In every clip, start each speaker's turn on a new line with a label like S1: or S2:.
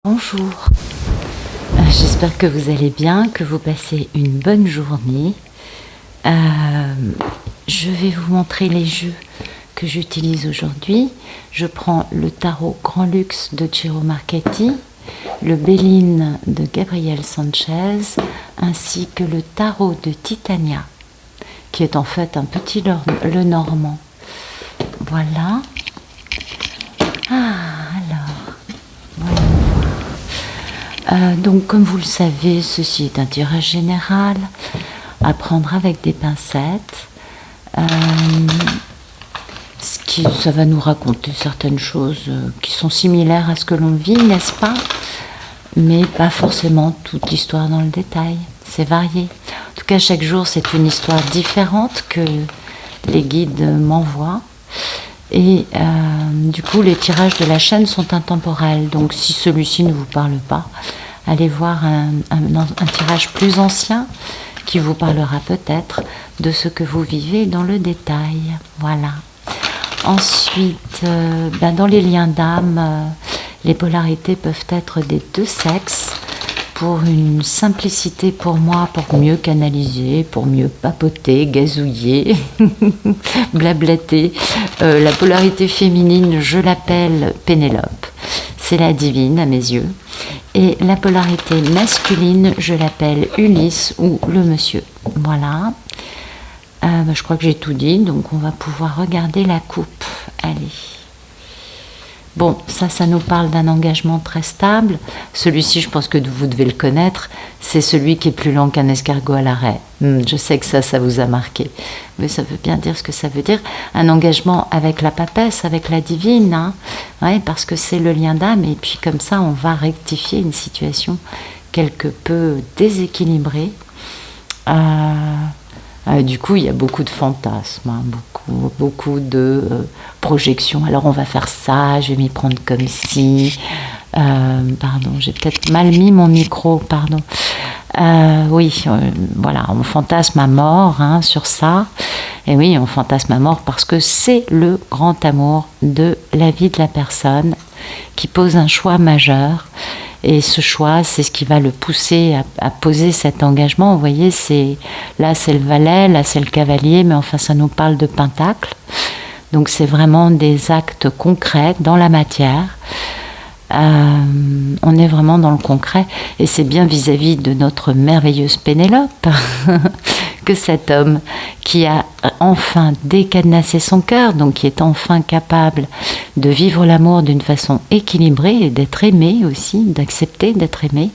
S1: Bonjour, j'espère que vous allez bien, que vous passez une bonne journée. Je vais vous montrer les jeux que j'utilise aujourd'hui. Je prends le tarot Grand Luxe de Ciro Marchetti, le Béline de Gabriel Sanchez, ainsi que le tarot de Titania, qui est en fait un petit Lenormand. Voilà. Donc, comme vous le savez, ceci est un tirage général à prendre avec des pincettes. Ça va nous raconter certaines choses qui sont similaires à ce que l'on vit, n'est-ce pas? Mais pas forcément toute l'histoire dans le détail. C'est varié. En tout cas, chaque jour, c'est une histoire différente que les guides m'envoient. Et du coup, les tirages de la chaîne sont intemporels. Donc, si celui-ci ne vous parle pas, allez voir un tirage plus ancien qui vous parlera peut-être de ce que vous vivez dans le détail. Voilà. Ensuite, dans les liens d'âme, les polarités peuvent être des deux sexes pour une simplicité pour moi, pour mieux canaliser, pour mieux papoter, gazouiller, blablater. La polarité féminine, je l'appelle Pénélope. C'est la divine à mes yeux. Et la polarité masculine, je l'appelle Ulysse ou le monsieur. Voilà. Je crois que j'ai tout dit, donc on va pouvoir regarder la coupe. Allez. Bon, ça nous parle d'un engagement très stable. Celui-ci, je pense que vous devez le connaître. C'est celui qui est plus lent qu'un escargot à l'arrêt. Je sais que ça vous a marqué. Mais ça veut bien dire ce que ça veut dire. Un engagement avec la papesse, avec la divine. Hein. Ouais, parce que c'est le lien d'âme. Et puis comme ça, on va rectifier une situation quelque peu déséquilibrée. Du coup, il y a beaucoup de fantasmes, hein, beaucoup de projections. Alors, on va faire ça, je vais m'y prendre comme si. Pardon, j'ai peut-être mal mis mon micro, pardon. Voilà, on fantasme à mort sur ça. Et oui, on fantasme à mort parce que c'est le grand amour de la vie de la personne qui pose un choix majeur. Et ce choix, c'est ce qui va le pousser à poser cet engagement. Vous voyez, là c'est le valet, là c'est le cavalier, mais enfin ça nous parle de pentacle. Donc c'est vraiment des actes concrets dans la matière. On est vraiment dans le concret. Et c'est bien vis-à-vis de notre merveilleuse Pénélope que cet homme qui a enfin décadenassé son cœur, donc qui est enfin capable de vivre l'amour d'une façon équilibrée et d'être aimé aussi, d'accepter d'être aimé,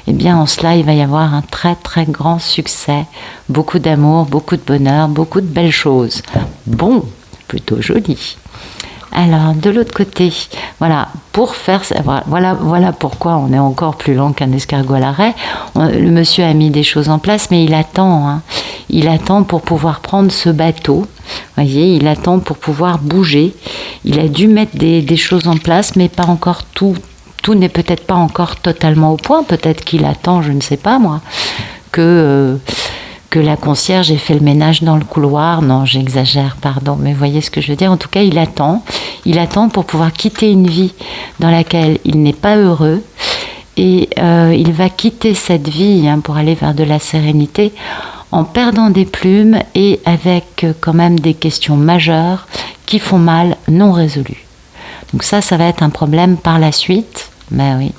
S1: eh bien en cela il va y avoir un très très grand succès, beaucoup d'amour, beaucoup de bonheur, beaucoup de belles choses. Bon, plutôt joli. Alors, de l'autre côté, voilà, pour faire ça, voilà pourquoi on est encore plus lent qu'un escargot à l'arrêt. Le monsieur a mis des choses en place, mais il attend. Il attend pour pouvoir prendre ce bateau. Vous voyez, il attend pour pouvoir bouger. Il a dû mettre des choses en place, mais pas encore tout. Tout n'est peut-être pas encore totalement au point. Peut-être qu'il attend, je ne sais pas moi, que la concierge ait fait le ménage dans le couloir. Non, j'exagère, pardon, mais vous voyez ce que je veux dire. En tout cas, il attend pour pouvoir quitter une vie dans laquelle il n'est pas heureux. Et il va quitter cette vie pour aller vers de la sérénité en perdant des plumes et avec quand même des questions majeures qui font mal, non résolues. Donc ça va être un problème par la suite. Ben oui.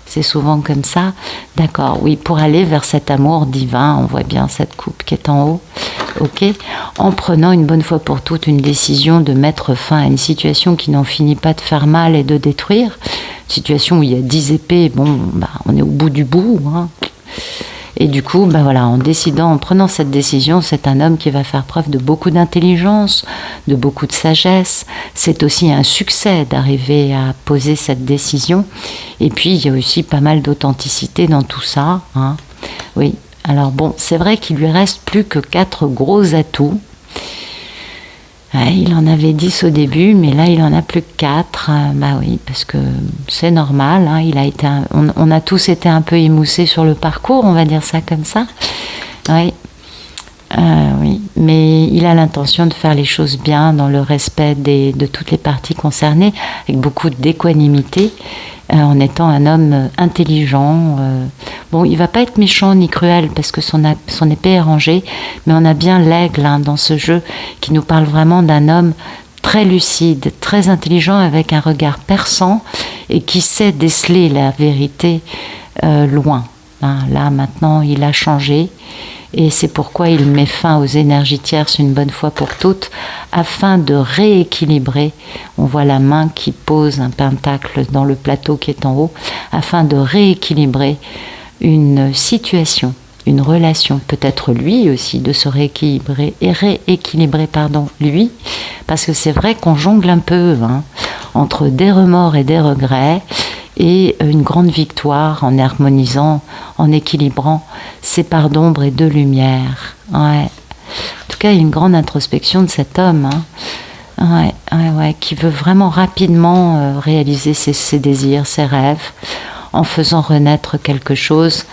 S1: C'est souvent comme ça. D'accord, oui, pour aller vers cet amour divin, on voit bien cette coupe qui est en haut, ok, en prenant une bonne fois pour toutes une décision de mettre fin à une situation qui n'en finit pas de faire mal et de détruire. Une situation où il y a 10 épées, on est au bout du bout. Et du coup, en prenant cette décision, c'est un homme qui va faire preuve de beaucoup d'intelligence, de beaucoup de sagesse. C'est aussi un succès d'arriver à poser cette décision. Et puis, il y a aussi pas mal d'authenticité dans tout ça. Oui. Alors bon, c'est vrai qu'il lui reste plus que 4 gros atouts. Ouais, il en avait 10 au début, mais là il en a plus que 4. Oui, parce que c'est normal. On a tous été un peu émoussés sur le parcours, on va dire ça comme ça. Oui. Oui, mais il a l'intention de faire les choses bien, dans le respect de toutes les parties concernées, avec beaucoup d'équanimité. en étant un homme intelligent. Bon, il va pas être méchant ni cruel parce que son épée est rangée, mais on a bien l'aigle dans ce jeu qui nous parle vraiment d'un homme très lucide, très intelligent, avec un regard perçant et qui sait déceler la vérité loin. Là, maintenant, il a changé et c'est pourquoi il met fin aux énergies tierces une bonne fois pour toutes afin de rééquilibrer. On voit la main qui pose un pentacle dans le plateau qui est en haut afin de rééquilibrer une situation, une relation, peut-être lui aussi, de se rééquilibrer, lui, parce que c'est vrai qu'on jongle un peu entre des remords et des regrets, et une grande victoire en harmonisant, en équilibrant ces parts d'ombre et de lumière. Ouais. En tout cas, il y a une grande introspection de cet homme, qui veut vraiment rapidement réaliser ses désirs, ses rêves, en faisant renaître quelque chose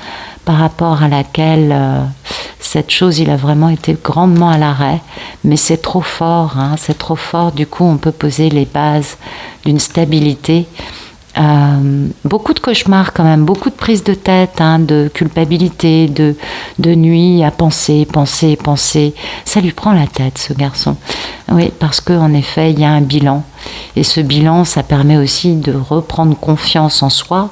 S1: par rapport à laquelle cette chose, il a vraiment été grandement à l'arrêt, mais c'est trop fort, c'est trop fort, du coup on peut poser les bases d'une stabilité. Beaucoup de cauchemars quand même, beaucoup de prises de tête, de culpabilité, de nuit à penser, ça lui prend la tête ce garçon. Oui, parce qu'en effet il y a un bilan, et ce bilan ça permet aussi de reprendre confiance en soi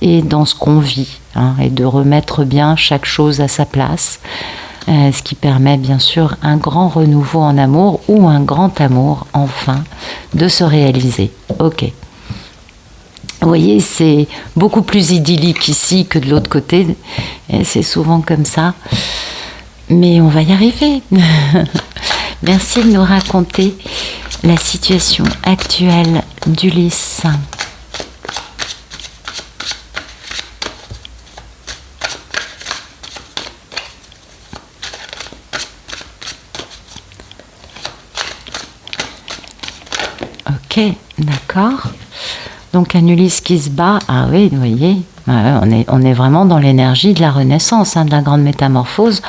S1: et dans ce qu'on vit, et de remettre bien chaque chose à sa place, ce qui permet bien sûr un grand renouveau en amour, ou un grand amour enfin de se réaliser. Ok. Vous voyez, c'est beaucoup plus idyllique ici que de l'autre côté. Et c'est souvent comme ça. Mais on va y arriver. Merci de nous raconter la situation actuelle d'Ulysse. Ok, d'accord. Donc un Ulysse qui se bat, ah oui, vous voyez, on est vraiment dans l'énergie de la renaissance, de la grande métamorphose,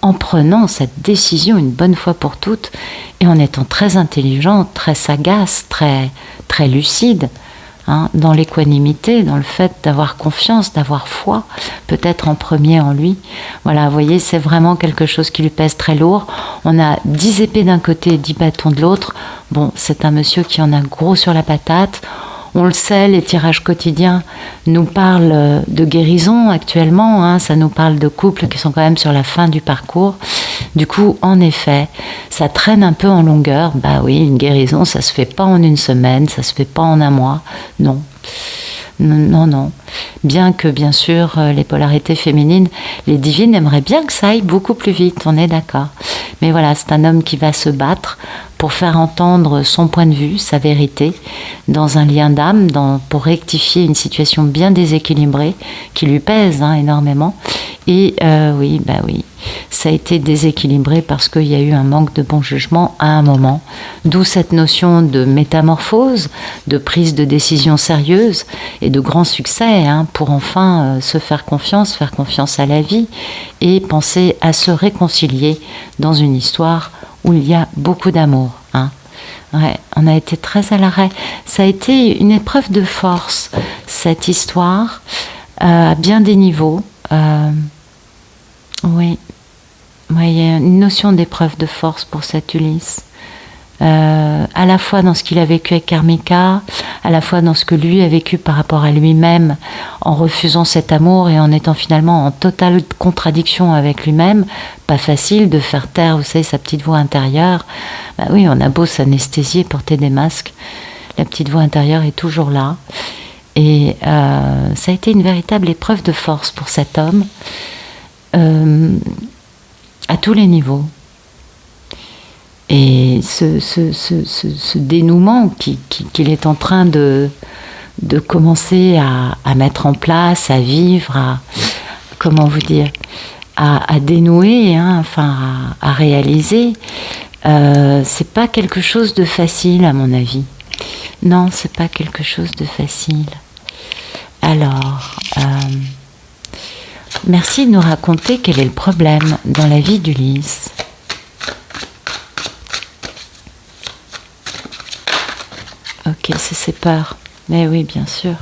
S1: en prenant cette décision une bonne fois pour toutes, et en étant très intelligent, très sagace, très, très lucide, dans l'équanimité, dans le fait d'avoir confiance, d'avoir foi, peut-être en premier en lui. Voilà, vous voyez, c'est vraiment quelque chose qui lui pèse très lourd. On a 10 épées d'un côté et 10 bâtons de l'autre. Bon, c'est un monsieur qui en a gros sur la patate. On le sait, les tirages quotidiens nous parlent de guérison actuellement, ça nous parle de couples qui sont quand même sur la fin du parcours. Du coup, en effet, ça traîne un peu en longueur. Bah oui, une guérison, ça se fait pas en une semaine, ça se fait pas en un mois, non. Non. Bien que, bien sûr, les polarités féminines, les divines aimeraient bien que ça aille beaucoup plus vite, on est d'accord. Mais voilà, c'est un homme qui va se battre pour faire entendre son point de vue, sa vérité, dans un lien d'âme, pour rectifier une situation bien déséquilibrée, qui lui pèse énormément. Et oui, ça a été déséquilibré parce qu'il y a eu un manque de bon jugement à un moment. D'où cette notion de métamorphose, de prise de décision sérieuse et de grand succès, pour enfin se faire confiance à la vie et penser à se réconcilier dans une histoire où il y a beaucoup d'amour. Ouais, on a été très à l'arrêt. Ça a été une épreuve de force, cette histoire, à bien des niveaux. Oui, il y a une notion d'épreuve de force pour cet Ulysse. À la fois dans ce qu'il a vécu avec Karmika, à la fois dans ce que lui a vécu par rapport à lui-même, en refusant cet amour et en étant finalement en totale contradiction avec lui-même. Pas facile de faire taire, vous savez, sa petite voix intérieure. Bah oui, on a beau s'anesthésier, porter des masques, la petite voix intérieure est toujours là. Et ça a été une véritable épreuve de force pour cet homme, à tous les niveaux. Et ce dénouement qu'il est en train de commencer à mettre en place, à vivre, comment vous dire, à dénouer, à réaliser, c'est pas quelque chose de facile à mon avis. Non, c'est pas quelque chose de facile. Alors, merci de nous raconter quel est le problème dans la vie d'Ulysse. Ok, c'est ses peurs. Mais oui, bien sûr.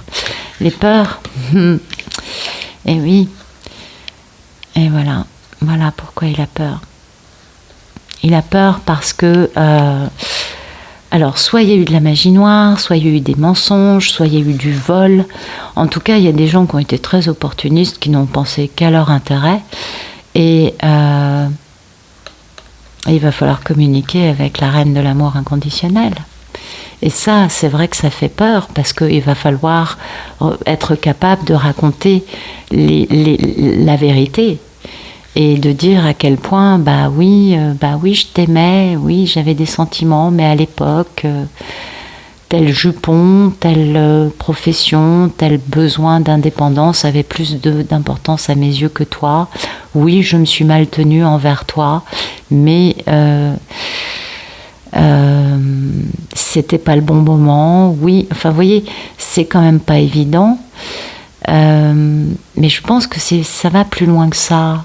S1: Les peurs. Et oui. Et voilà. Voilà pourquoi il a peur. Il a peur parce que... alors, soit il y a eu de la magie noire, soit il y a eu des mensonges, soit il y a eu du vol. En tout cas, il y a des gens qui ont été très opportunistes, qui n'ont pensé qu'à leur intérêt. Et il va falloir communiquer avec la reine de l'amour inconditionnel. Et ça, c'est vrai que ça fait peur, parce qu'il va falloir être capable de raconter la vérité. Et de dire à quel point, bah oui, je t'aimais, oui, j'avais des sentiments, mais à l'époque, tel jupon, telle profession, tel besoin d'indépendance avait plus d'importance à mes yeux que toi. Oui, je me suis mal tenue envers toi, mais c'était pas le bon moment. Oui, enfin, vous voyez, c'est quand même pas évident. Mais je pense que ça va plus loin que ça.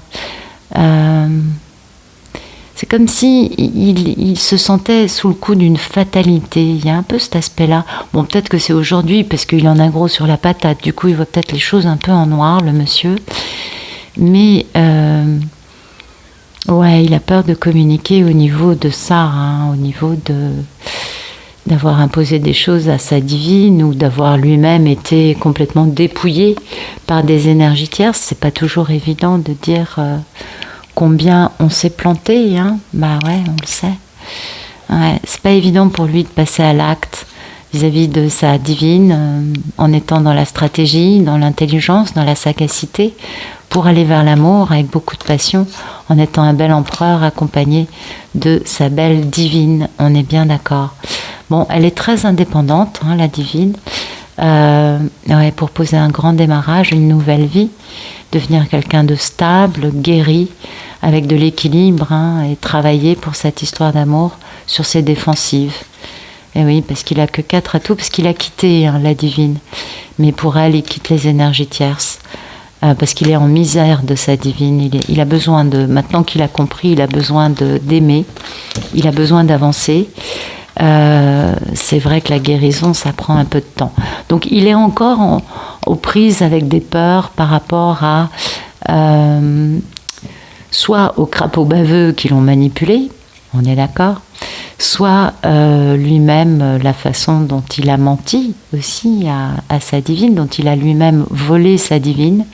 S1: C'est comme si il se sentait sous le coup d'une fatalité. Il y a un peu cet aspect-là. Bon, peut-être que c'est aujourd'hui parce qu'il en a gros sur la patate. Du coup, il voit peut-être les choses un peu en noir, le monsieur. Mais ouais, il a peur de communiquer au niveau de ça, hein, au niveau d'avoir imposé des choses à sa divine ou d'avoir lui-même été complètement dépouillé par des énergies tierces. C'est pas toujours évident de dire combien on s'est planté, hein. Bah ouais, on le sait. Ouais, c'est pas évident pour lui de passer à l'acte vis-à-vis de sa divine, en étant dans la stratégie, dans l'intelligence, dans la sagacité, pour aller vers l'amour avec beaucoup de passion, en étant un bel empereur accompagné de sa belle divine. On est bien d'accord. Bon, elle est très indépendante, hein, la divine, ouais, pour poser un grand démarrage, une nouvelle vie, devenir quelqu'un de stable, guéri, avec de l'équilibre, hein, et travailler pour cette histoire d'amour sur ses défensives. Et oui, parce qu'il a que 4 atouts, parce qu'il a quitté, hein, la divine. Mais pour elle, il quitte les énergies tierces. Parce qu'il est en misère de sa divine. Il a besoin maintenant qu'il a compris, il a besoin d'aimer, il a besoin d'avancer. C'est vrai que la guérison, ça prend un peu de temps. Donc il est encore aux prises avec des peurs par rapport à soit aux crapauds baveux qui l'ont manipulé, on est d'accord, soit lui-même, la façon dont il a menti aussi à sa divine, dont il a lui-même volé sa divine,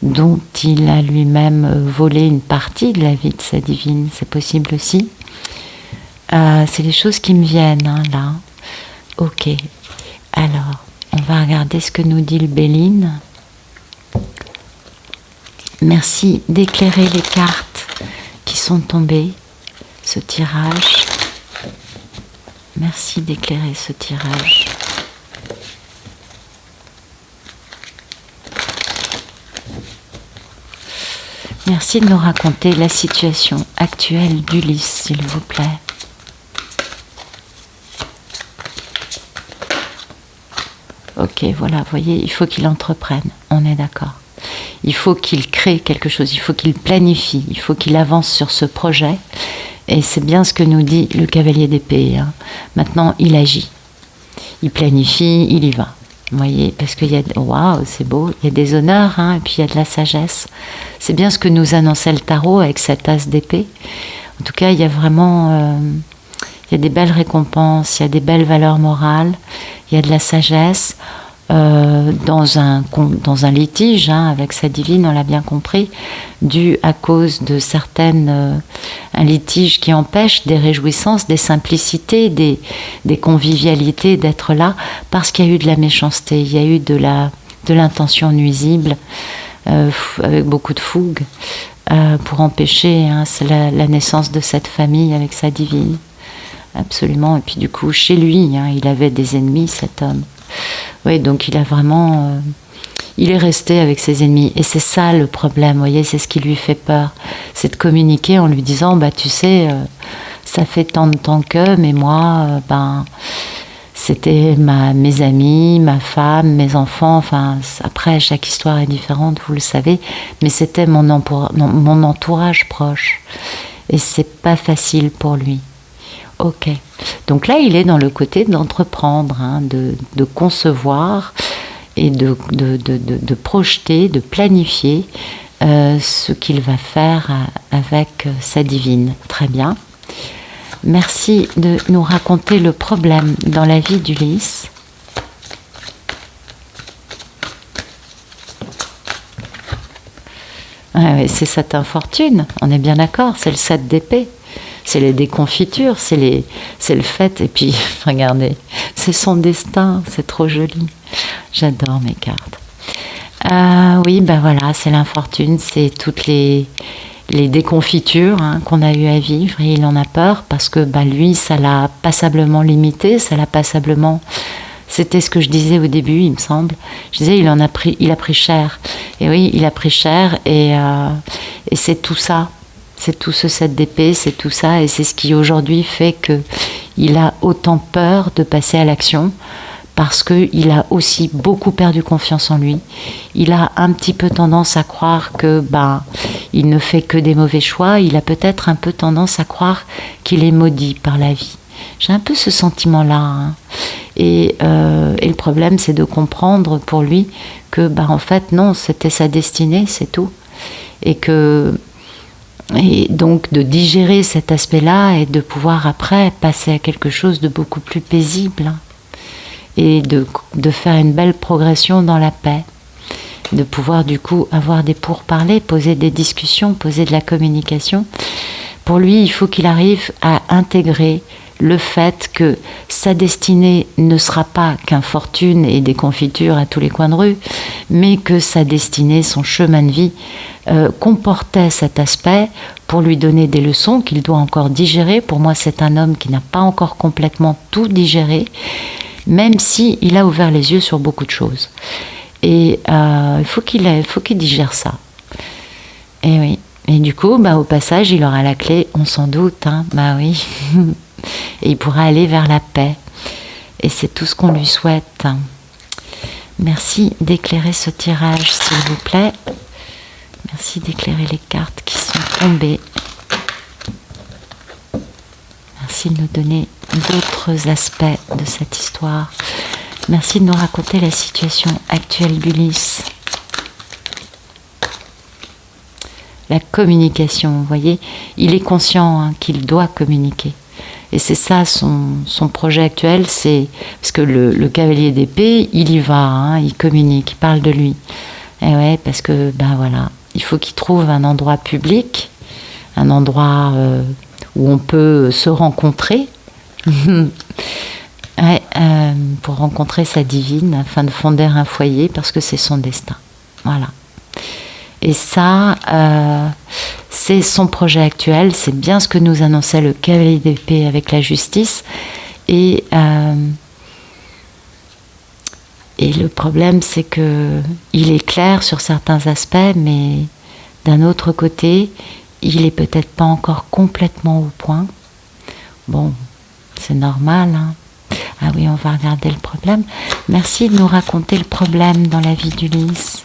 S1: dont il a lui-même volé une partie de la vie de sa divine, c'est possible aussi. C'est les choses qui me viennent, hein, là. Ok. Alors, on va regarder ce que nous dit le Béline. Merci d'éclairer les cartes qui sont tombées, ce tirage. Merci d'éclairer ce tirage. Merci de nous raconter la situation actuelle d'Ulysse, s'il vous plaît. Ok, voilà, vous voyez, il faut qu'il entreprenne, on est d'accord. Il faut qu'il crée quelque chose, il faut qu'il planifie, il faut qu'il avance sur ce projet. Et c'est bien ce que nous dit le cavalier d'épée, hein. Maintenant, il agit, il planifie, il y va. Vous voyez, parce qu'il y a... Waouh, c'est beau, il y a des honneurs, hein, et puis il y a de la sagesse. C'est bien ce que nous annonçait le tarot avec cette as d'épée. En tout cas, il y a vraiment... il y a des belles récompenses, il y a des belles valeurs morales, il y a de la sagesse. Dans un litige, hein, avec sa divine, on l'a bien compris, dû à cause de un litige qui empêche des réjouissances, des simplicités, des convivialités d'être là, parce qu'il y a eu de la méchanceté, il y a eu de l'intention nuisible, avec beaucoup de fougue, pour empêcher, hein, la naissance de cette famille avec sa divine. Absolument. Et puis du coup, chez lui, hein, il avait des ennemis, cet homme. Oui, donc il a vraiment... il est resté avec ses ennemis. Et c'est ça le problème, vous voyez, c'est ce qui lui fait peur. C'est de communiquer en lui disant, bah tu sais, ça fait tant de temps que, mais moi, c'était mes amis, ma femme, mes enfants, enfin, après, chaque histoire est différente, vous le savez, mais c'était mon entourage proche. Et c'est pas facile pour lui. Ok. Donc là, il est dans le côté d'entreprendre, hein, de concevoir. et de projeter, de planifier ce qu'il va faire avec sa divine. Très bien. Merci de nous raconter le problème dans la vie d'Ulysse. Ouais, c'est cette infortune, on est bien d'accord, c'est le 7 d'épée. C'est les déconfitures, c'est le fait, et puis regardez, c'est son destin, c'est trop joli. J'adore mes cartes. Oui, ben voilà, c'est l'infortune, c'est toutes les déconfitures qu'on a eu à vivre, et il en a peur parce que lui, ça l'a passablement limité, ça l'a passablement... C'était ce que je disais au début, il me semble. Je disais, il a pris cher. Et oui, il a pris cher, et c'est tout ça. C'est tout ce 7 d'épée, c'est tout ça, et c'est ce qui aujourd'hui fait qu'il a autant peur de passer à l'action, parce qu'il a aussi beaucoup perdu confiance en lui. Il a un petit peu tendance à croire que il ne fait que des mauvais choix. Il a peut-être un peu tendance à croire qu'il est maudit par la vie. J'ai un peu ce sentiment-là. Et le problème, c'est de comprendre pour lui que, en fait, non, c'était sa destinée, c'est tout. Et donc de digérer cet aspect-là et de pouvoir après passer à quelque chose de beaucoup plus paisible, et de faire une belle progression dans la paix, de pouvoir du coup avoir des pourparlers, poser des discussions, poser de la communication. Pour lui, il faut qu'il arrive à intégrer le fait que sa destinée ne sera pas qu'infortune et des confitures à tous les coins de rue, mais que sa destinée, son chemin de vie, comportait cet aspect pour lui donner des leçons qu'il doit encore digérer. Pour moi, c'est un homme qui n'a pas encore complètement tout digéré, même si il a ouvert les yeux sur beaucoup de choses. Et il faut qu'il digère ça. Et oui. Et du coup, au passage, il aura la clé, on s'en doute, oui. Et il pourra aller vers la paix. Et c'est tout ce qu'on lui souhaite. Merci d'éclairer ce tirage, s'il vous plaît. Merci d'éclairer les cartes qui sont tombées. Merci de nous donner d'autres aspects de cette histoire. Merci de nous raconter la situation actuelle d'Ulysse. La communication, vous voyez, il est conscient qu'il doit communiquer. Et c'est ça son projet actuel, c'est parce que le cavalier d'épée, il y va, il communique, il parle de lui. Et ouais, parce que voilà, il faut qu'il trouve un endroit public, un endroit où on peut se rencontrer, pour rencontrer sa divine, afin de fonder un foyer, parce que c'est son destin. Voilà. Et ça, c'est son projet actuel, c'est bien ce que nous annonçait le cavalier d'épée avec la justice. Et le problème, c'est que il est clair sur certains aspects, mais d'un autre côté, il est peut-être pas encore complètement au point. Bon, c'est normal. Ah oui, on va regarder le problème. Merci de nous raconter le problème dans la vie d'Ulysse.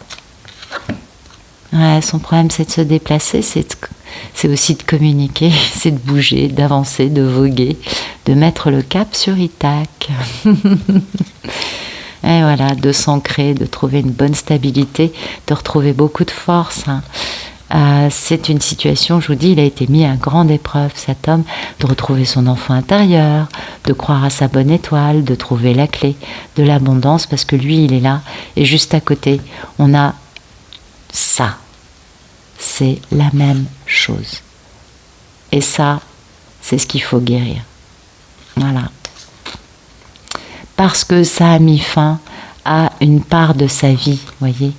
S1: Ouais, son problème, c'est de se déplacer, c'est aussi de communiquer, c'est de bouger, d'avancer, de voguer, de mettre le cap sur Ithaque. Et voilà, de s'ancrer, de trouver une bonne stabilité, de retrouver beaucoup de force. C'est une situation, je vous dis, il a été mis à grande épreuve, cet homme, de retrouver son enfant intérieur, de croire à sa bonne étoile, de trouver la clé de l'abondance, parce que lui, il est là, et juste à côté, on a ça, c'est la même chose. Et ça, c'est ce qu'il faut guérir. Voilà. Parce que ça a mis fin à une part de sa vie, voyez.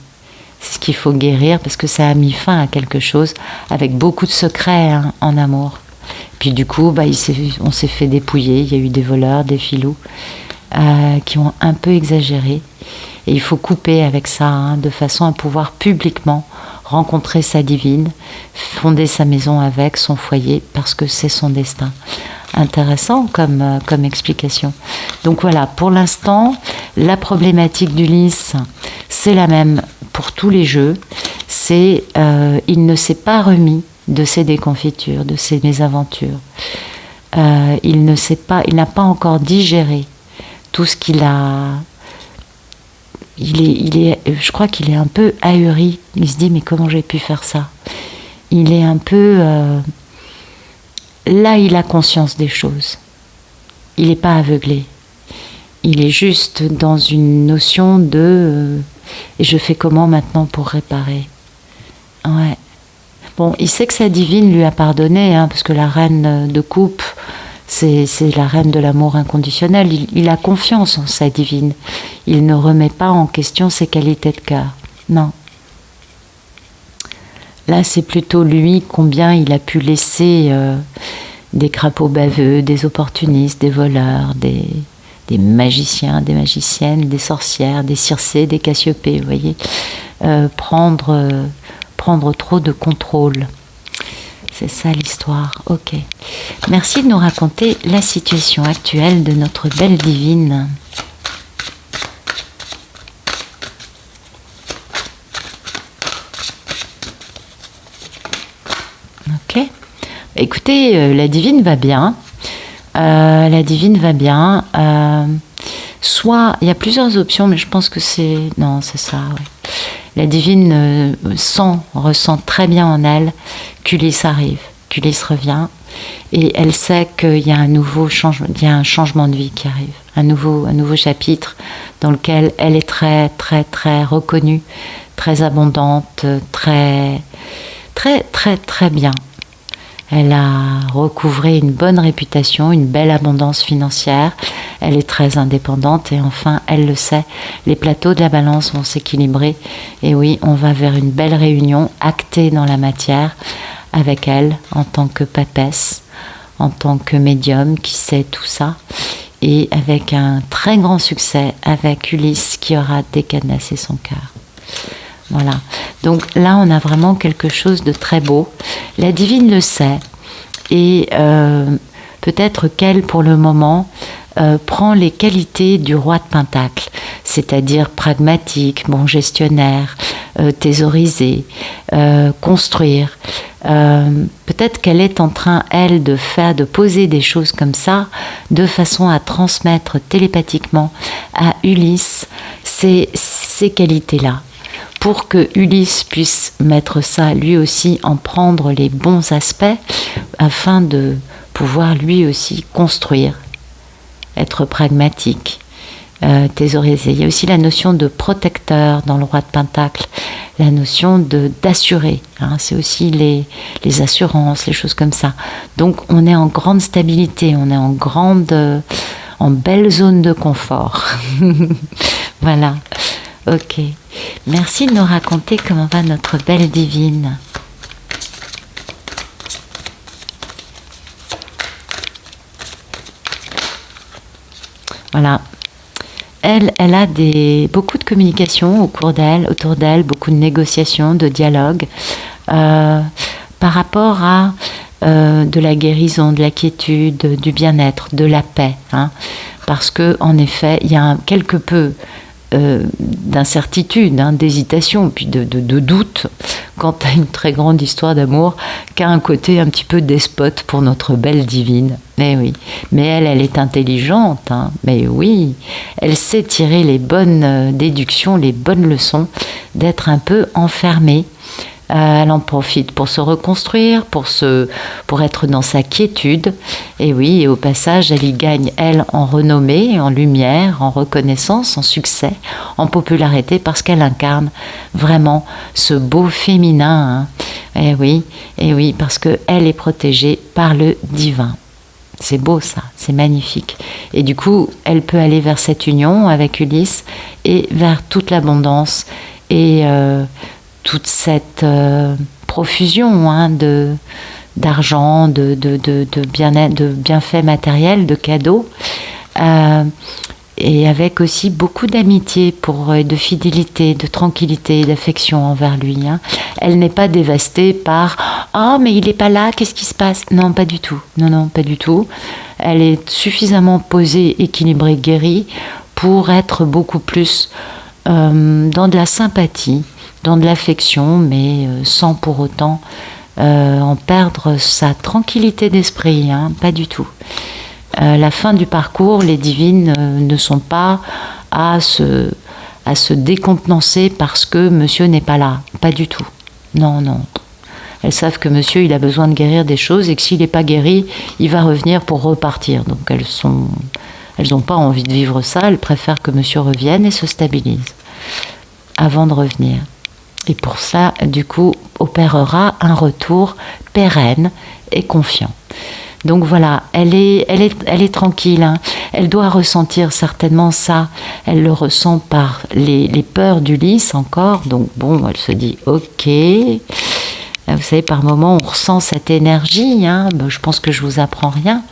S1: C'est ce qu'il faut guérir, parce que ça a mis fin à quelque chose avec beaucoup de secrets en amour. Puis du coup, on s'est fait dépouiller, il y a eu des voleurs, des filous, qui ont un peu exagéré. Et il faut couper avec ça, de façon à pouvoir publiquement rencontrer sa divine, fonder sa maison avec, son foyer, parce que c'est son destin. Intéressant comme explication. Donc voilà, pour l'instant, la problématique d'Ulysse, c'est la même pour tous les jeux. C'est il ne s'est pas remis de ses déconfitures, de ses mésaventures. Il n'a pas encore digéré tout ce qu'il a je crois qu'il est un peu ahuri. Il se dit, mais comment j'ai pu faire ça? Il est un peu... là, il a conscience des choses. Il n'est pas aveuglé. Il est juste dans une notion de... et je fais comment maintenant pour réparer? Ouais. Bon, il sait que sa divine lui a pardonné, hein, parce que la reine de coupe, c'est la reine de l'amour inconditionnel. Il a confiance en sa divine. Il ne remet pas en question ses qualités de cœur. Non. Là, c'est plutôt lui combien il a pu laisser des crapauds baveux, des opportunistes, des voleurs, des magiciens, des magiciennes, des sorcières, des Circé, des Cassiopée, vous voyez, prendre trop de contrôle. C'est ça l'histoire. Ok. Merci de nous raconter la situation actuelle de notre belle divine. Ok. Écoutez, la divine va bien. La divine va bien. Soit, il y a plusieurs options, mais je pense que c'est... Non, c'est ça, ouais. La divine ressent très bien en elle qu'Ulysse arrive, qu'Ulysse revient, et elle sait qu'il y a un changement de vie qui arrive, un nouveau chapitre dans lequel elle est très, très, très reconnue, très abondante, très, très, très, très bien. Elle a recouvré une bonne réputation, une belle abondance financière. Elle est très indépendante et enfin, elle le sait, les plateaux de la balance vont s'équilibrer. Et oui, on va vers une belle réunion actée dans la matière avec elle en tant que papesse, en tant que médium qui sait tout ça. Et avec un très grand succès avec Ulysse qui aura décadenassé son cœur. Voilà. Donc là, on a vraiment quelque chose de très beau. La divine le sait. Et peut-être qu'elle, pour le moment, prend les qualités du roi de Pentacle, c'est-à-dire pragmatique, bon gestionnaire, thésauriser, construire. Peut-être qu'elle est en train, elle, de poser des choses comme ça, de façon à transmettre télépathiquement à Ulysse ces qualités-là, pour que Ulysse puisse mettre ça lui aussi, en prendre les bons aspects, afin de pouvoir lui aussi construire, être pragmatique, thésauriser. Il y a aussi la notion de protecteur dans le roi de Pentacle, la notion d'assurer, hein, c'est aussi les assurances, les choses comme ça. Donc on est en grande stabilité, on est en belle zone de confort. Voilà. Ok. Merci de nous raconter comment va notre belle divine. Voilà. Elle a beaucoup de communication autour d'elle, beaucoup de négociations, de dialogues, par rapport à de la guérison, de la quiétude, du bien-être, de la paix. Hein, parce que, en effet, il y a quelque peu d'incertitude, hein, d'hésitation, puis de doute quant à une très grande histoire d'amour qui a un côté un petit peu despote pour notre belle divine. Mais oui, mais elle est intelligente, hein, mais oui, elle sait tirer les bonnes déductions, les bonnes leçons d'être un peu enfermée. Elle en profite pour se reconstruire, pour être dans sa quiétude. Et oui, et au passage, elle y gagne, elle, en renommée, en lumière, en reconnaissance, en succès, en popularité, parce qu'elle incarne vraiment ce beau féminin. Hein. Et oui, parce qu'elle est protégée par le divin. C'est beau ça, c'est magnifique. Et du coup, elle peut aller vers cette union avec Ulysse et vers toute l'abondance et toute cette profusion, hein, d'argent, de bien-être, de bienfaits matériels, de cadeaux, et avec aussi beaucoup d'amitié, de fidélité, de tranquillité, d'affection envers lui. Hein. Elle n'est pas dévastée par « Ah, mais il n'est pas là, qu'est-ce qui se passe ?» Non, pas du tout. Non, pas du tout. Elle est suffisamment posée, équilibrée, guérie pour être beaucoup plus dans de la sympathie, dans de l'affection, mais sans pour autant en perdre sa tranquillité d'esprit, hein, pas du tout. La fin du parcours, les divines ne sont pas à à se décontenancer parce que monsieur n'est pas là. Pas du tout. Non, non. Elles savent que monsieur, il a besoin de guérir des choses et que s'il n'est pas guéri, il va revenir pour repartir. Donc elles n'ont pas envie de vivre ça. Elles préfèrent que monsieur revienne et se stabilise avant de revenir. Et pour ça, du coup, opérera un retour pérenne et confiant. Donc voilà, elle est tranquille. Hein. Elle doit ressentir certainement ça. Elle le ressent par les peurs d'Ulysse encore. Donc bon, elle se dit ok. Vous savez, par moments, on ressent cette énergie. Hein. Je pense que je vous apprends rien,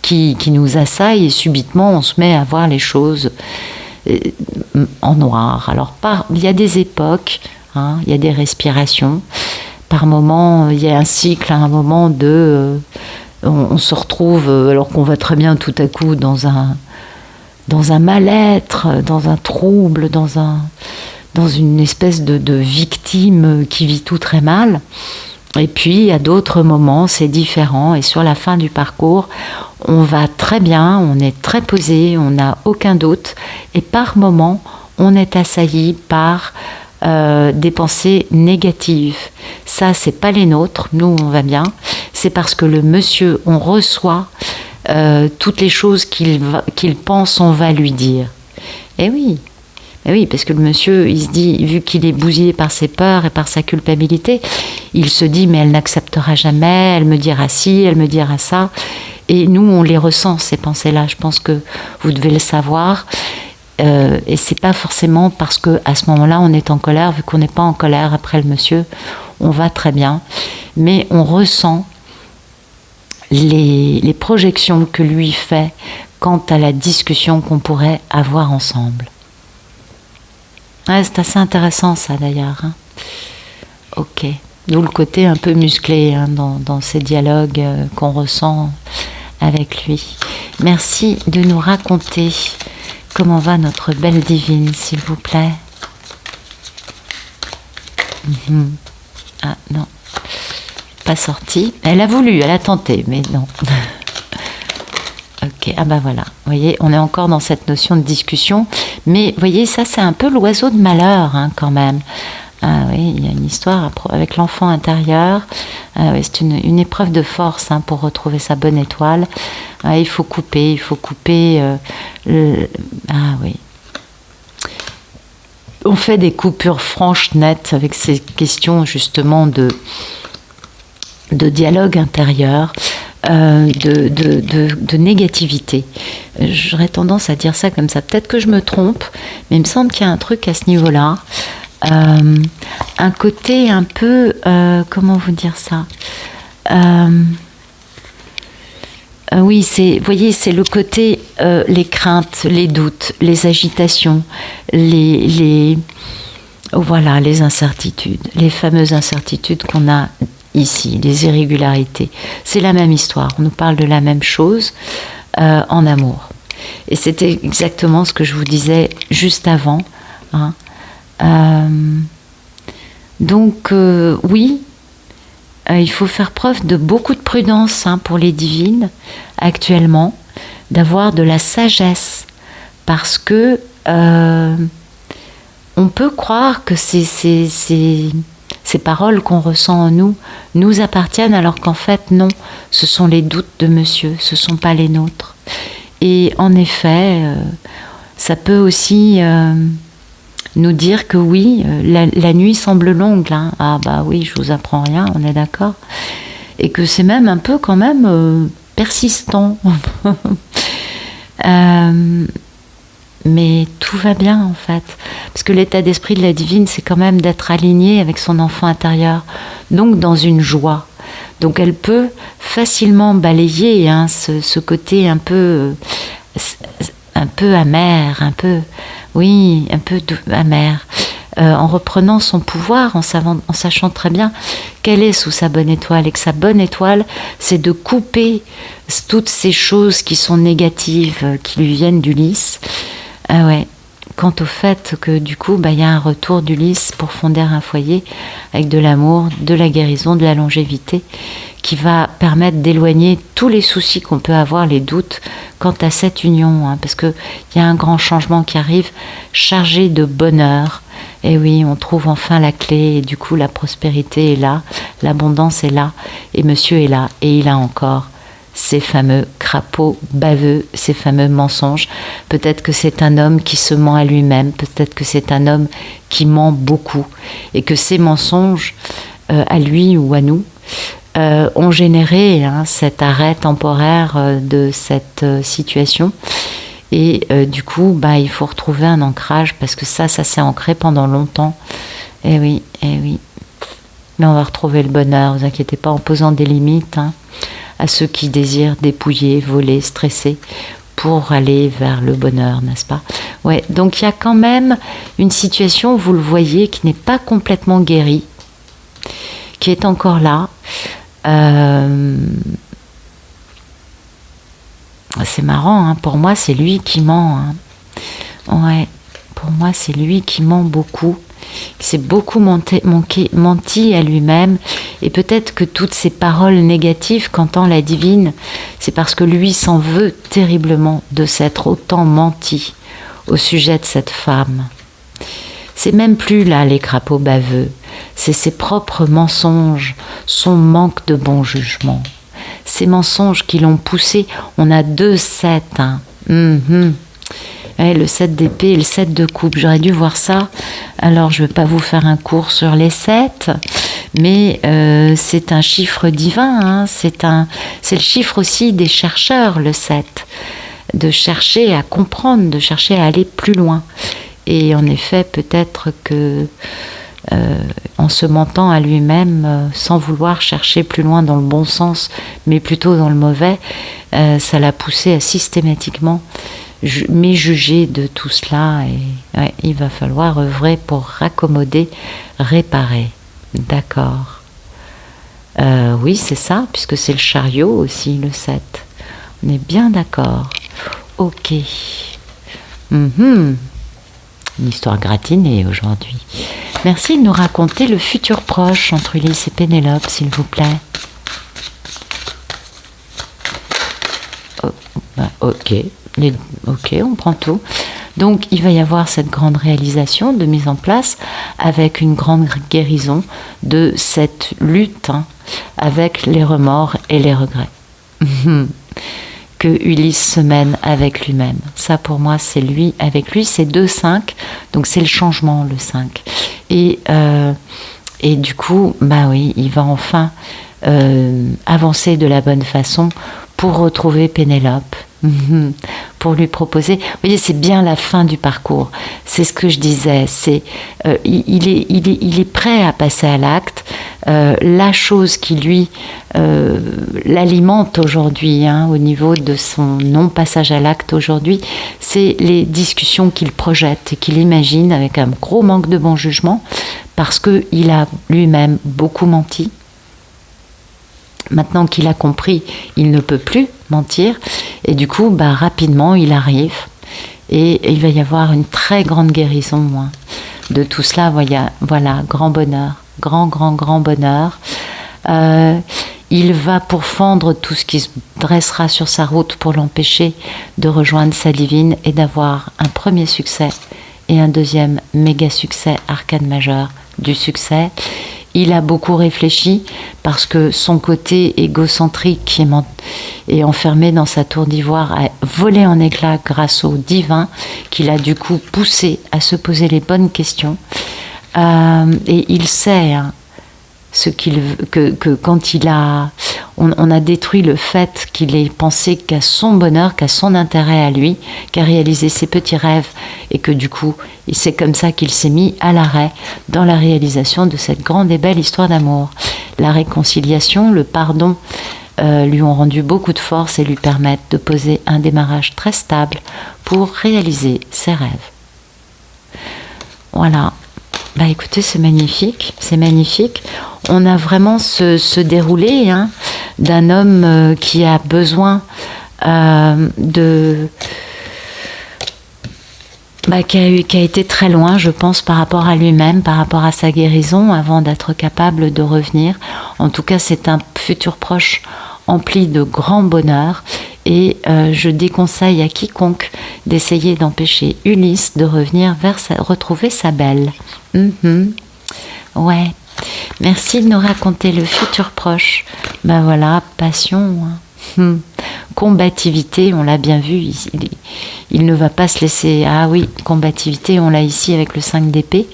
S1: qui nous assaille et subitement on se met à voir les choses en noir. Alors il y a des époques, hein, il y a des respirations. Par moments, il y a un cycle, à un moment on se retrouve, alors qu'on va très bien tout à coup dans un mal-être, dans un trouble, dans une espèce de victime qui vit tout très mal. Et puis, à d'autres moments, c'est différent. Et sur la fin du parcours, on va très bien, on est très posé, on n'a aucun doute. Et par moments, on est assailli par des pensées négatives. Ça, c'est pas les nôtres. Nous, on va bien. C'est parce que le monsieur, on reçoit toutes les choses qu'il pense on va lui dire. Et oui. Et oui, parce que le monsieur, il se dit, vu qu'il est bousillé par ses peurs et par sa culpabilité, il se dit, mais elle n'acceptera jamais, elle me dira ci, elle me dira ça. Et nous, on les ressent, ces pensées-là. Je pense que vous devez le savoir. Et c'est pas forcément parce qu'à ce moment-là, on est en colère, vu qu'on n'est pas en colère après le monsieur, on va très bien. Mais on ressent les projections que lui fait quant à la discussion qu'on pourrait avoir ensemble. Ouais, c'est assez intéressant ça d'ailleurs. Hein. Ok. D'où le côté un peu musclé hein, dans ces dialogues qu'on ressent avec lui. Merci de nous raconter comment va notre belle divine, s'il vous plaît. Ah non, pas sorti. Elle a voulu, elle a tenté, mais non. Ok, ah ben voilà, vous voyez, on est encore dans cette notion de discussion, mais vous voyez, ça c'est un peu l'oiseau de malheur hein, quand même. Ah oui, il y a une histoire avec l'enfant intérieur, oui, c'est une épreuve de force hein, pour retrouver sa bonne étoile. Ah, il faut couper Ah oui. On fait des coupures franches, nettes, avec ces questions justement de dialogue intérieur. De négativité. J'aurais tendance à dire ça comme ça. Peut-être que je me trompe, mais il me semble qu'il y a un truc à ce niveau-là. Un côté un peu... comment vous dire ça oui, vous voyez, c'est le côté les craintes, les doutes, les agitations, voilà, les incertitudes, les fameuses incertitudes qu'on a ici, les irrégularités. C'est la même histoire, on nous parle de la même chose en amour. Et c'était exactement ce que je vous disais juste avant. Hein. Donc, oui, il faut faire preuve de beaucoup de prudence hein, pour les divines actuellement, d'avoir de la sagesse, parce que on peut croire que ces paroles qu'on ressent en nous appartiennent, alors qu'en fait non, ce sont les doutes de monsieur, ce ne sont pas les nôtres. Et en effet, ça peut aussi nous dire que oui, la nuit semble longue. Là. Ah bah oui, je vous apprends rien, on est d'accord. Et que c'est même un peu quand même persistant. Mais tout va bien en fait. Parce que l'état d'esprit de la divine, c'est quand même d'être aligné avec son enfant intérieur. Donc dans une joie. Donc elle peut facilement balayer hein, ce côté un peu amer, un peu amer, en reprenant son pouvoir, en sachant très bien qu'elle est sous sa bonne étoile et que sa bonne étoile, c'est de couper toutes ces choses qui sont négatives, qui lui viennent d'Ulysse. Ah ouais. Quant au fait que du coup, y a un retour d'Ulysse pour fonder un foyer avec de l'amour, de la guérison, de la longévité qui va permettre d'éloigner tous les soucis qu'on peut avoir, les doutes quant à cette union, hein, parce qu'il y a un grand changement qui arrive, chargé de bonheur. Et oui, on trouve enfin la clé, et du coup la prospérité est là, l'abondance est là, et monsieur est là, et il a encore ces fameux crapauds baveux, ces fameux mensonges. Peut-être que c'est un homme qui se ment à lui-même, peut-être que c'est un homme qui ment beaucoup, et que ces mensonges, à lui ou à nous, ont généré cet arrêt temporaire de cette situation. Et du coup, il faut retrouver un ancrage, parce que ça s'est ancré pendant longtemps. Eh oui, eh oui. Mais on va retrouver le bonheur, ne vous inquiétez pas, en posant des limites à ceux qui désirent dépouiller, voler, stresser, pour aller vers le bonheur, n'est-ce pas? Ouais, donc il y a quand même une situation, vous le voyez, qui n'est pas complètement guérie, qui est encore là. C'est marrant, pour moi c'est lui qui ment. Ouais, pour moi c'est lui qui ment beaucoup. Il s'est beaucoup menti à lui-même, et peut-être que toutes ces paroles négatives qu'entend la divine, c'est parce que lui s'en veut terriblement de s'être autant menti au sujet de cette femme. C'est même plus là les crapauds baveux, c'est ses propres mensonges, son manque de bon jugement. Ces mensonges qui l'ont poussé, on a 2 sets. Ouais, le 7 d'épée et le 7 de coupe, j'aurais dû voir ça. Alors je ne vais pas vous faire un cours sur les 7, mais c'est un chiffre divin, c'est le chiffre aussi des chercheurs, le 7, de chercher à comprendre, de chercher à aller plus loin. Et en effet, peut-être que en se mentant à lui-même, sans vouloir chercher plus loin dans le bon sens, mais plutôt dans le mauvais, ça l'a poussé à systématiquement juger de tout cela. Et ouais, il va falloir œuvrer pour raccommoder, réparer. D'accord. Oui, c'est ça, puisque c'est le chariot aussi, le 7. On est bien d'accord. Ok. Une histoire gratinée aujourd'hui. Merci de nous raconter le futur proche entre Ulysse et Pénélope, s'il vous plaît. Ok. Ok, on prend tout. Donc, il va y avoir cette grande réalisation de mise en place avec une grande guérison de cette lutte avec les remords et les regrets que Ulysse se mène avec lui-même. Ça, pour moi, c'est lui avec lui. C'est 2-5, donc c'est le changement, le 5. Et du coup, oui, il va enfin avancer de la bonne façon pour retrouver Pénélope. Pour lui proposer. Vous voyez, c'est bien la fin du parcours. C'est ce que je disais. Il est prêt à passer à l'acte. La chose qui lui l'alimente aujourd'hui, au niveau de son non-passage à l'acte aujourd'hui, c'est les discussions qu'il projette et qu'il imagine avec un gros manque de bon jugement, parce qu'il a lui-même beaucoup menti. Maintenant qu'il a compris, il ne peut plus mentir, et du coup, rapidement, il arrive, et il va y avoir une très grande guérison de tout cela. Voilà, grand bonheur, grand bonheur. Il va pourfendre tout ce qui se dressera sur sa route pour l'empêcher de rejoindre sa divine et d'avoir un premier succès et un deuxième méga succès, arcane majeur du succès. Il a beaucoup réfléchi parce que son côté égocentrique qui est enfermé dans sa tour d'ivoire a volé en éclats grâce au divin qui l'a du coup poussé à se poser les bonnes questions. Et il sait ce qu'il que quand on a détruit le fait qu'il ait pensé qu'à son bonheur, qu'à son intérêt à lui, qu'à réaliser ses petits rêves, et que du coup, c'est comme ça qu'il s'est mis à l'arrêt dans la réalisation de cette grande et belle histoire d'amour. La réconciliation, le pardon lui ont rendu beaucoup de force et lui permettent de poser un démarrage très stable pour réaliser ses rêves. Voilà. Écoutez, c'est magnifique, c'est magnifique. On a vraiment ce déroulé d'un homme qui a besoin qui a été très loin, je pense, par rapport à lui-même, par rapport à sa guérison, avant d'être capable de revenir. En tout cas, c'est un futur proche empli de grand bonheur. Et je déconseille à quiconque d'essayer d'empêcher Ulysse de revenir retrouver sa belle. Ouais. Merci de nous raconter le futur proche. Ben voilà, passion. Combativité, on l'a bien vu, il ne va pas se laisser... Ah oui, combativité, on l'a ici avec le 5 d'épée.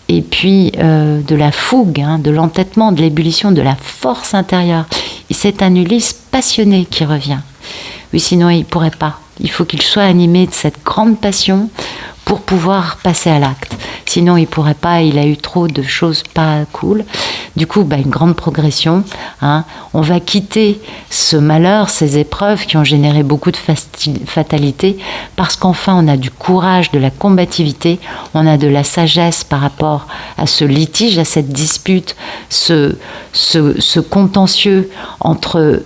S1: Et puis de la fougue, de l'entêtement, de l'ébullition, de la force intérieure. C'est un Ulysse passionné qui revient. Oui, sinon il ne pourrait pas. Il faut qu'il soit animé de cette grande passion pour pouvoir passer à l'acte. Sinon, il ne pourrait pas, il a eu trop de choses pas cool. Du coup, une grande progression. On va quitter ce malheur, ces épreuves qui ont généré beaucoup de fatalité, parce qu'enfin, on a du courage, de la combativité, on a de la sagesse par rapport à ce litige, à cette dispute, ce contentieux entre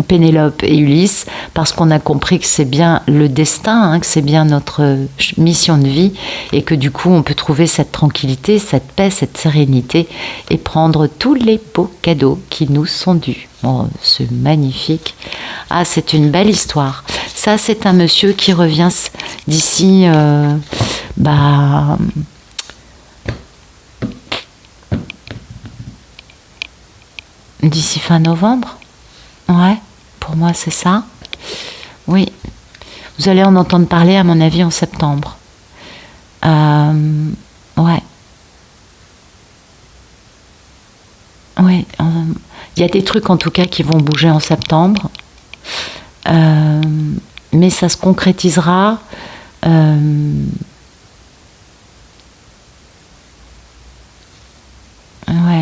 S1: Pénélope et Ulysse, parce qu'on a compris que c'est bien le destin, que c'est bien notre mission de vie, et que du coup, on peut trouver cette tranquillité, cette paix, cette sérénité, et prendre tous les beaux cadeaux qui nous sont dus. Oh, c'est magnifique. Ah, c'est une belle histoire. Ça, c'est un monsieur qui revient d'ici... d'ici fin novembre. Ouais, pour moi, c'est ça. Oui. Vous allez en entendre parler, à mon avis, en septembre. Ouais. Oui, il y a des trucs en tout cas qui vont bouger en septembre, mais ça se concrétisera. Ouais,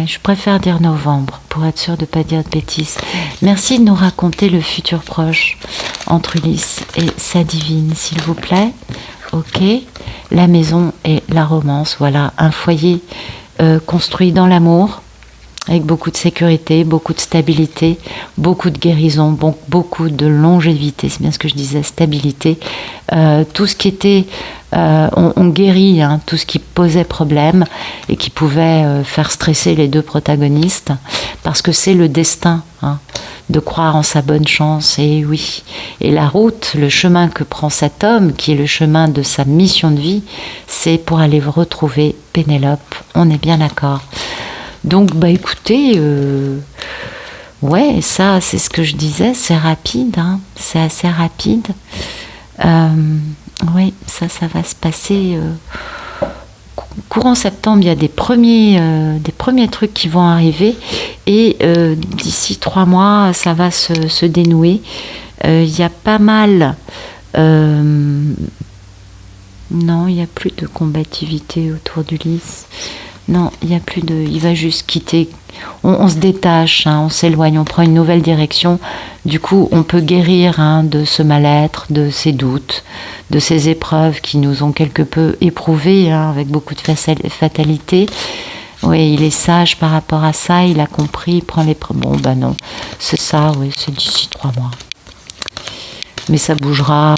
S1: je préfère dire novembre pour être sûre de ne pas dire de bêtises. Merci de nous raconter le futur proche entre Ulysse et sa divine, s'il vous plaît. Ok, la maison et la romance, voilà, un foyer construit dans l'amour, avec beaucoup de sécurité, beaucoup de stabilité, beaucoup de guérison, beaucoup de longévité, c'est bien ce que je disais, stabilité. Tout ce qui était... on guérit tout ce qui posait problème et qui pouvait faire stresser les deux protagonistes, parce que c'est le destin de croire en sa bonne chance, et oui. Et la route, le chemin que prend cet homme, qui est le chemin de sa mission de vie, c'est pour aller retrouver Pénélope, on est bien d'accord. Donc, écoutez, ouais, ça, c'est ce que je disais, c'est rapide, c'est assez rapide. Oui, ça va se passer. Courant septembre, il y a des premiers trucs qui vont arriver, et d'ici 3 mois, ça va se dénouer. Il y a pas mal... non, il n'y a plus de combativité autour d'Ulysse. Non, il n'y a plus de... Il va juste quitter. On se détache, on s'éloigne, on prend une nouvelle direction. Du coup, on peut guérir de ce mal-être, de ces doutes, de ces épreuves qui nous ont quelque peu éprouvés, avec beaucoup de fatalité. Oui, il est sage par rapport à ça, il a compris, il prend les... Bon, non, c'est ça, oui, c'est d'ici 3 mois. Mais ça bougera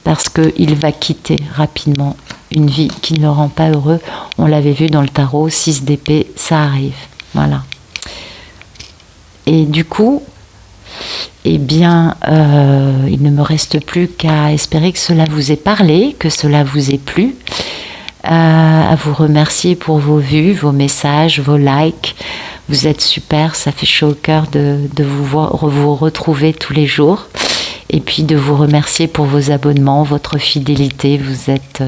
S1: parce qu'il va quitter rapidement une vie qui ne le rend pas heureux. On l'avait vu dans le tarot, 6 d'épée, ça arrive. Voilà. Et du coup, il ne me reste plus qu'à espérer que cela vous ait parlé, que cela vous ait plu. À vous remercier pour vos vues, vos messages, vos likes. Vous êtes super, ça fait chaud au cœur de vous retrouver tous les jours. Et puis de vous remercier pour vos abonnements, votre fidélité. Vous êtes...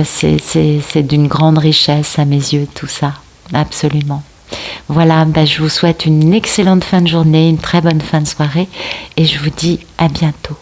S1: c'est d'une grande richesse à mes yeux, tout ça. Absolument. Voilà, je vous souhaite une excellente fin de journée, une très bonne fin de soirée. Et je vous dis à bientôt.